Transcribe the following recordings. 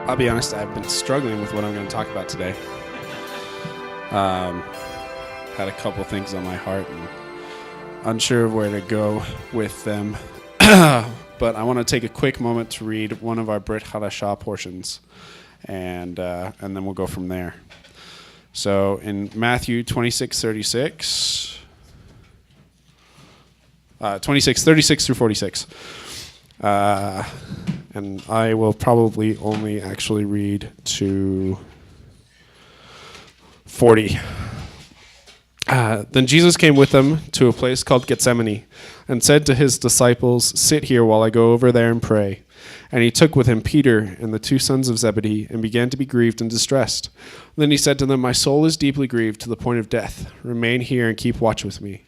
I'll be honest, I've been struggling with what I'm going to talk about today. Had a couple things on my heart and unsure of where to go with them. But I want to take a quick moment to read one of our Brit Hadashah portions, and then we'll go from there. So in Matthew 26:36 through 46. And I will probably only actually read to 40. Then Jesus came with them to a place called Gethsemane and said to his disciples, "Sit here while I go over there and pray." And he took with him Peter and the two sons of Zebedee and began to be grieved and distressed. Then he said to them, "My soul is deeply grieved to the point of death. Remain here and keep watch with me."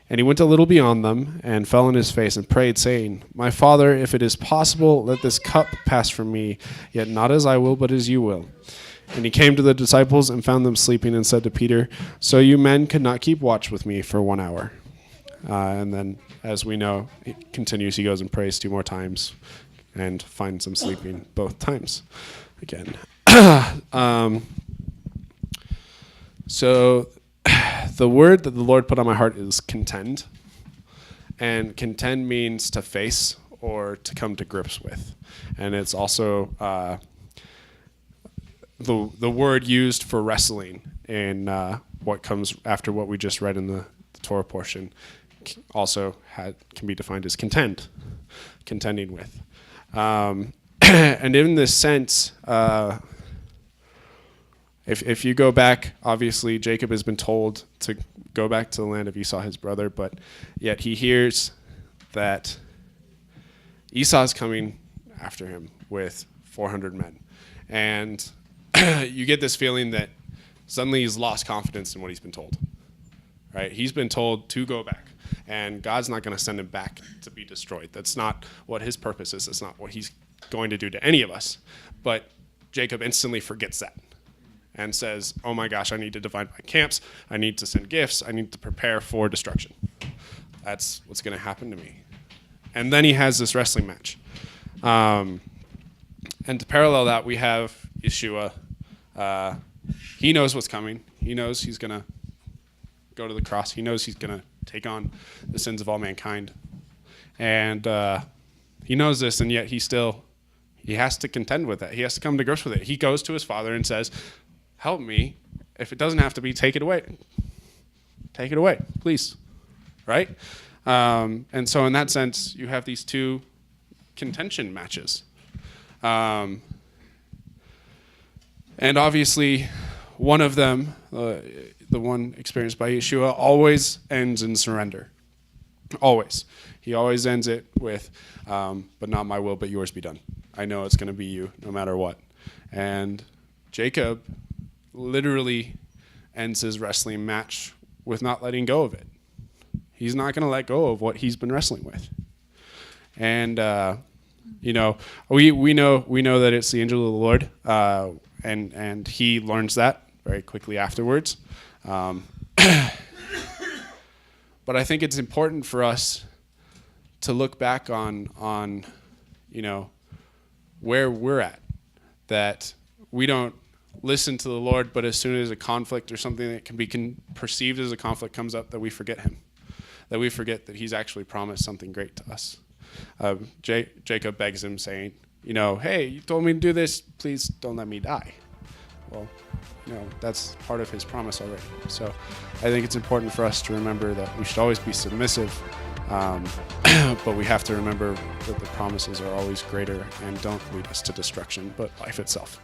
And he went a little beyond them and fell on his face and prayed, saying, "My Father, if it is possible, let this cup pass from me, yet not as I will, but as you will." And he came to the disciples and found them sleeping and said to Peter, "So you men could not keep watch with me for 1 hour." And then, as we know, it continues. He goes and prays 2 more times and finds them sleeping both times again. So the word that the Lord put on my heart is contend. And contend means to face or to come to grips with. And it's also the word used for wrestling in what comes after what we just read in the Torah portion also can be defined as contending with. And in this sense, if you go back, obviously Jacob has been told to go back to the land of Esau, his brother, but yet he hears that Esau's coming after him with 400 men. And you get this feeling that suddenly he's lost confidence in what he's been told, right? He's been told to go back, and God's not going to send him back to be destroyed. That's not what his purpose is. That's not what he's going to do to any of us. But Jacob instantly forgets that and says, "Oh my gosh, I need to divide my camps. I need to send gifts. I need to prepare for destruction. That's what's going to happen to me." And then he has this wrestling match. And to parallel that, we have Yeshua. He knows what's coming. He knows he's going to go to the cross. He knows he's going to take on the sins of all mankind. And he knows this, and yet he has to contend with it. He has to come to grips with it. He goes to his father and says, "Help me. If it doesn't have to be, take it away. Take it away, please." Right? And so in that sense, you have these 2 contention matches. And obviously, one of them, the one experienced by Yeshua, always ends in surrender. Always. He always ends it with, "But not my will, but yours be done. I know it's going to be you no matter what." And Jacob literally ends his wrestling match with not letting go of it. He's not going to let go of what he's been wrestling with. And we know that it's the angel of the Lord, and he learns that very quickly afterwards. But I think it's important for us to look back on where we're at, that we don't listen to the Lord, but as soon as a conflict or something that can be perceived as a conflict comes up, that we forget him, that we forget that he's actually promised something great to us. Jacob begs him, saying, "Hey, you told me to do this. Please don't let me die." Well, that's part of his promise already. So I think it's important for us to remember that we should always be submissive, but we have to remember that the promises are always greater and don't lead us to destruction, but life itself.